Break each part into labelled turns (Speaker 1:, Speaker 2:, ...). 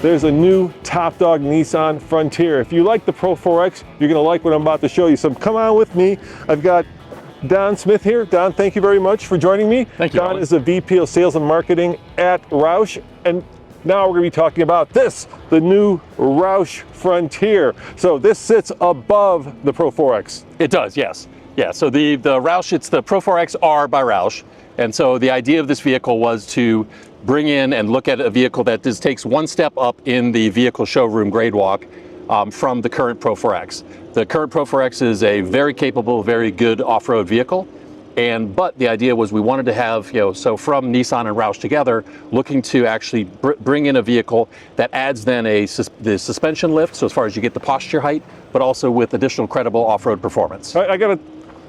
Speaker 1: there's a new top dog Nissan Frontier. If you like the Pro-4X, you're going to like what I'm about to show you. So come on with me. I've got Don Smith here. Don, thank you very much for joining me.
Speaker 2: Thank you.
Speaker 1: Don is the VP of Sales and Marketing at Roush, and now we're going to be talking about this, the new Roush Frontier. So this sits above the Pro-4X.
Speaker 2: It does, yes. Yeah, so the Roush, it's the Pro-4X R by Roush. And so the idea of this vehicle was to bring in and look at a vehicle that just takes one step up in the vehicle showroom grade walk from the current Pro-4X. The current Pro-4X is a very capable, very good off-road vehicle. But the idea was we wanted to have, so from Nissan and Roush together, looking to actually bring in a vehicle that adds then the suspension lift, so as far as you get the posture height, but also with additional credible off-road performance.
Speaker 1: I got to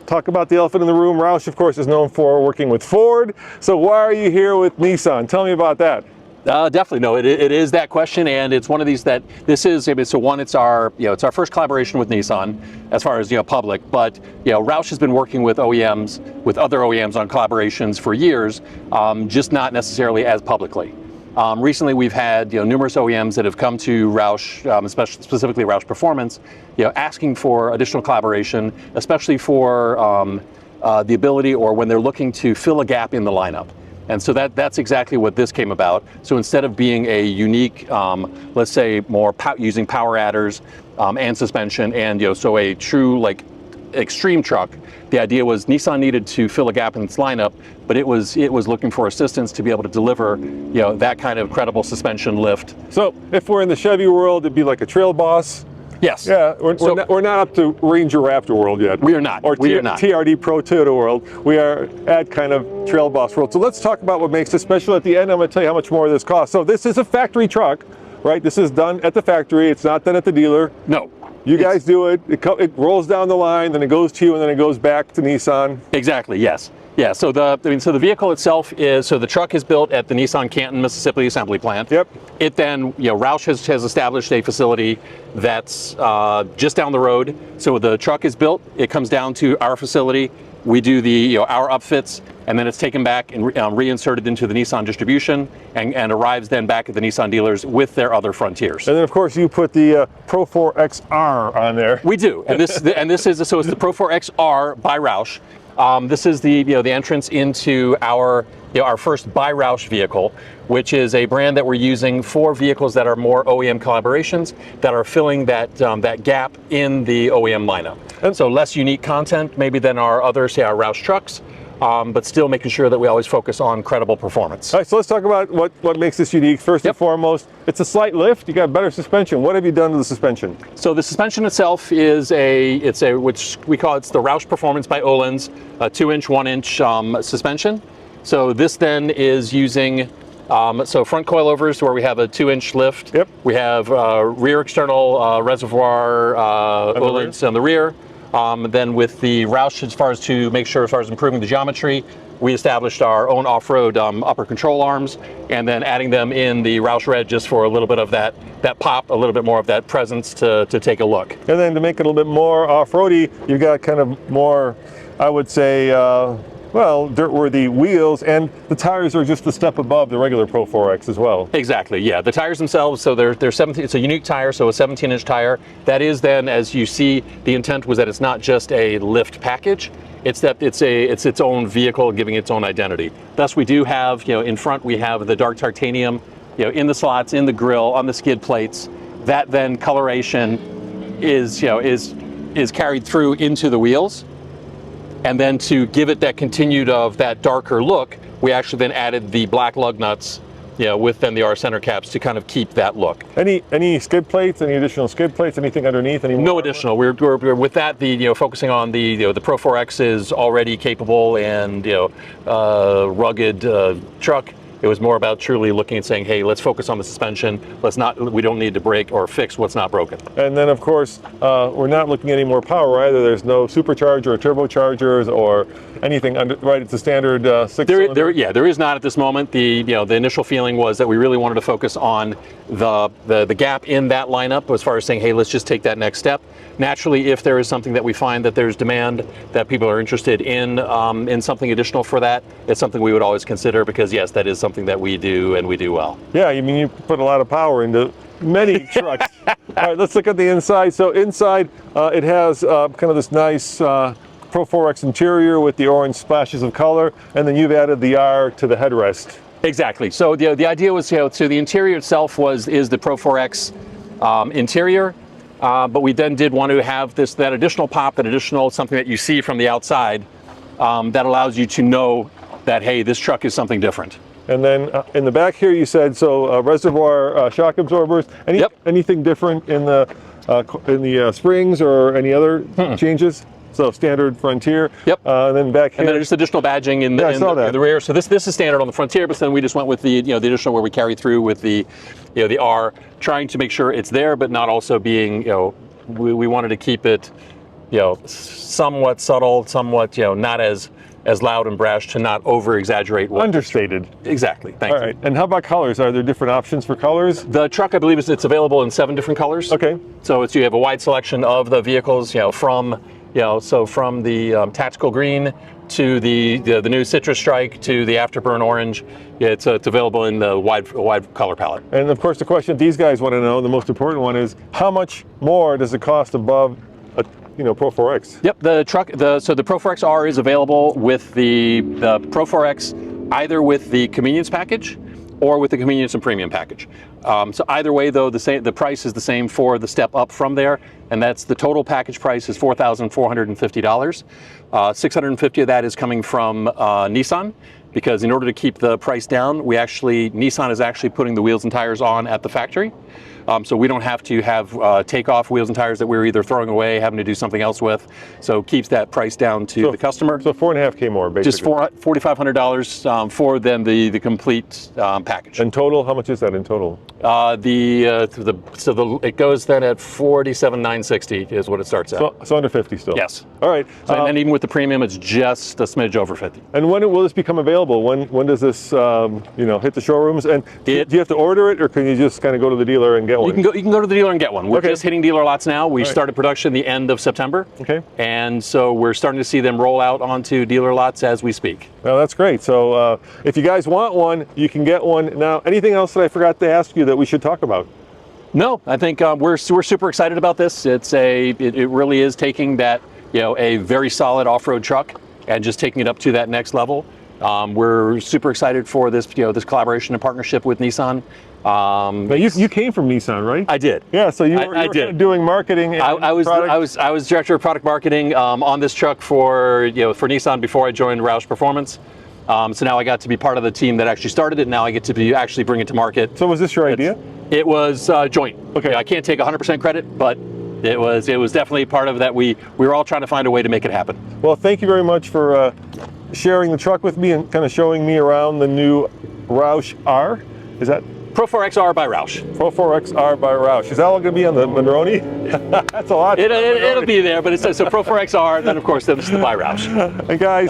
Speaker 1: talk about the elephant in the room. Roush, of course, is known for working with Ford. So why are you here with Nissan? Tell me about that.
Speaker 2: Definitely, no. It is that question, and it's one of these that this is. So one, it's our first collaboration with Nissan as far as public. But Roush has been working with OEMs, with other OEMs on collaborations for years, just not necessarily as publicly. Recently, we've had numerous OEMs that have come to Roush, especially specifically Roush Performance, asking for additional collaboration, especially for the ability or when they're looking to fill a gap in the lineup. And so that's exactly what this came about. So instead of being a unique, let's say more using power adders and suspension, and so a true extreme truck, the idea was Nissan needed to fill a gap in its lineup, but it was looking for assistance to be able to deliver that kind of credible suspension lift.
Speaker 1: So if we're in the Chevy world, it'd be like a Trail Boss.
Speaker 2: Yes.
Speaker 1: Yeah, we're not up to Ranger Raptor world yet.
Speaker 2: We are not.
Speaker 1: Or
Speaker 2: we are not.
Speaker 1: TRD Pro Toyota world. We are at kind of Trail Boss world. So let's talk about what makes this special. At the end, I'm going to tell you how much more this costs. So this is a factory truck, right? This is done at the factory. It's not done at the dealer.
Speaker 2: No.
Speaker 1: You guys do it. It rolls down the line, then it goes to you, and then it goes back to Nissan.
Speaker 2: Exactly. Yes. Yeah. So the vehicle itself is, so the truck is built at the Nissan Canton, Mississippi assembly plant. Yep. It then, Roush has established a facility that's just down the road. So the truck is built. It comes down to our facility. We do the our upfits, and then it's taken back and reinserted into the Nissan distribution, and arrives then back at the Nissan dealers with their other Frontiers.
Speaker 1: And then of course you put the Pro-4X R on there.
Speaker 2: We do, and this is so it's the Pro-4X R by Roush. This is the the entrance into our first by Roush vehicle, which is a brand that we're using for vehicles that are more OEM collaborations that are filling that gap in the OEM lineup. And so less unique content maybe than our other, say, our Roush trucks, but still making sure that we always focus on credible performance.
Speaker 1: All right, so let's talk about what makes this unique. First and foremost, it's a slight lift. You got better suspension. What have you done to the suspension?
Speaker 2: So the suspension itself is which we call the Roush Performance by Öhlins, a 2-inch, 1-inch suspension. So this then is using front coilovers where we have a 2-inch lift. Yep. We have rear external reservoir Öhlins on the rear. Then with the Roush, as far as improving the geometry, we established our own off-road upper control arms, and then adding them in the Roush Red just for a little bit of that pop, a little bit more of that presence to take a look. And
Speaker 1: then to make it a little bit more off-roady, you've got kind of more, I would say, dirt-worthy wheels, and the tires are just a step above the regular Pro-4X as well.
Speaker 2: Exactly, yeah. The tires themselves, so they're 17. It's a unique tire, so a 17-inch tire. That is then, as you see, the intent was that it's not just a lift package. It's that it's its own vehicle, giving its own identity. Thus, we do have, in front we have the dark titanium, in the slots, in the grille, on the skid plates. That then coloration is carried through into the wheels. And then to give it that continued of that darker look, we actually then added the black lug nuts, with then the R center caps to kind of keep that look.
Speaker 1: Any skid plates? Any additional skid plates? Anything underneath?
Speaker 2: No additional. We're with that. Focusing on the Pro-4X is already capable and rugged truck. It was more about truly looking and saying, hey, let's focus on the suspension. We don't need to break or fix what's not broken. And
Speaker 1: then of course, we're not looking at any more power either. There's no supercharger or turbochargers or anything right? It's a standard 6-cylinder.
Speaker 2: There is not at this moment. The initial feeling was that we really wanted to focus on the gap in that lineup as far as saying, hey, let's just take that next step. Naturally, if there is something that we find that there's demand, that people are interested in something additional for that, it's something we would always consider, because yes, that is something that we do and we do well.
Speaker 1: Yeah, I mean, you put a lot of power into many trucks. All right, let's look at the inside. So inside, it has kind of this nice Pro-4X interior with the orange splashes of color, and then you've added the R to the headrest.
Speaker 2: Exactly. So the idea was, so the interior itself is the Pro-4X interior, but we then did want to have that additional pop, that additional something that you see from the outside that allows you to know that, hey, this truck is something different.
Speaker 1: And then in the back here, you said reservoir shock absorbers. Anything different in the springs or any other changes? So standard Frontier.
Speaker 2: Yep.
Speaker 1: And then back here.
Speaker 2: And then just additional badging in the rear. So this is standard on the Frontier, but then we just went with the the additional where we carry through with the the R, trying to make sure it's there, but not also being we wanted to keep it somewhat subtle, somewhat not as loud and brash, to not over exaggerate.
Speaker 1: Understated.
Speaker 2: Exactly. Thank you.
Speaker 1: All right. And how about colors? Are there different options for colors?
Speaker 2: The truck, I believe, it's available in 7 different colors.
Speaker 1: Okay.
Speaker 2: So you have a wide selection of the vehicles, from from the tactical green to the new citrus strike to the afterburn orange. It's available in the wide color palette.
Speaker 1: And of course, the question these guys want to know, the most important one, is how much more does it cost above a Pro-4X?
Speaker 2: Yep, the truck. So the Pro-4X R is available with the Pro-4X, either with the convenience package or with the convenience and premium package. So either way, though, the price is the same for the step up from there, and that's the total package price is $4,450. $650 of that is coming from Nissan, because in order to keep the price down, Nissan is actually putting the wheels and tires on at the factory. So we don't have to have take off wheels and tires that we're either throwing away, having to do something else with. So it keeps that price down to the customer.
Speaker 1: So $4.5K more, basically.
Speaker 2: Just $4,500 for then the complete package.
Speaker 1: And total, how much is that in total?
Speaker 2: It goes then at $47,960 is what it starts at.
Speaker 1: So under 50 still.
Speaker 2: Yes.
Speaker 1: All right.
Speaker 2: So, and even with the premium, it's just a smidge over 50.
Speaker 1: And when will this become available? When does this hit the showrooms? And do you have to order it, or can you just kind of go to the dealer and get one?
Speaker 2: You can go to the dealer and get one. We're just hitting dealer lots now. We started production the end of September.
Speaker 1: Okay.
Speaker 2: And so we're starting to see them roll out onto dealer lots as we speak.
Speaker 1: Well, that's great. So if you guys want one, you can get one. Now, anything else that I forgot to ask you that we should talk about?
Speaker 2: No, I think we're super excited about this. It really is taking that a very solid off-road truck and just taking it up to that next level. We're super excited for this this collaboration and partnership with Nissan.
Speaker 1: But you came from Nissan, right?
Speaker 2: I did.
Speaker 1: Yeah, so you were kind of doing marketing. And
Speaker 2: I was director of product marketing on this truck for Nissan before I joined Roush Performance. So now I got to be part of the team that actually started it. Now I get to actually bring it to market.
Speaker 1: So was this your idea?
Speaker 2: It was joint.
Speaker 1: Okay.
Speaker 2: I can't take 100% credit, but it was definitely part of that. We were all trying to find a way to make it happen.
Speaker 1: Well, thank you very much for sharing the truck with me and kind of showing me around the new Roush R. Is that?
Speaker 2: Pro-4X R by Roush.
Speaker 1: Pro-4X R by Roush. Is that all going to be on the Monroney? That's a lot.
Speaker 2: It'll be there, but it says so Pro-4X R, then of course there's the by Roush.
Speaker 1: And guys,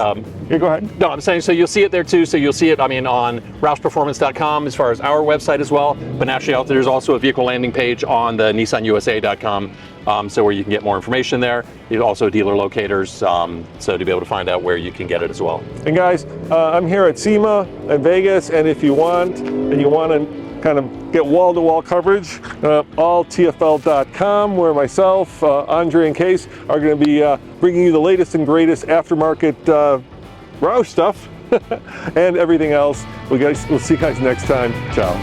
Speaker 1: yeah, go ahead.
Speaker 2: No, I'm saying, so you'll see it there too. So you'll see it, on RoushPerformance.com as far as our website as well. But naturally, there's also a vehicle landing page on the NissanUSA.com, so where you can get more information there. There's also dealer locators, so to be able to find out where you can get it as well. And
Speaker 1: guys, I'm here at SEMA in Vegas, and if you want to kind of get wall-to-wall coverage, alltfl.com, where myself, Andre, and Case are going to be bringing you the latest and greatest aftermarket Roush stuff and everything else. We'll see you guys next time. Ciao.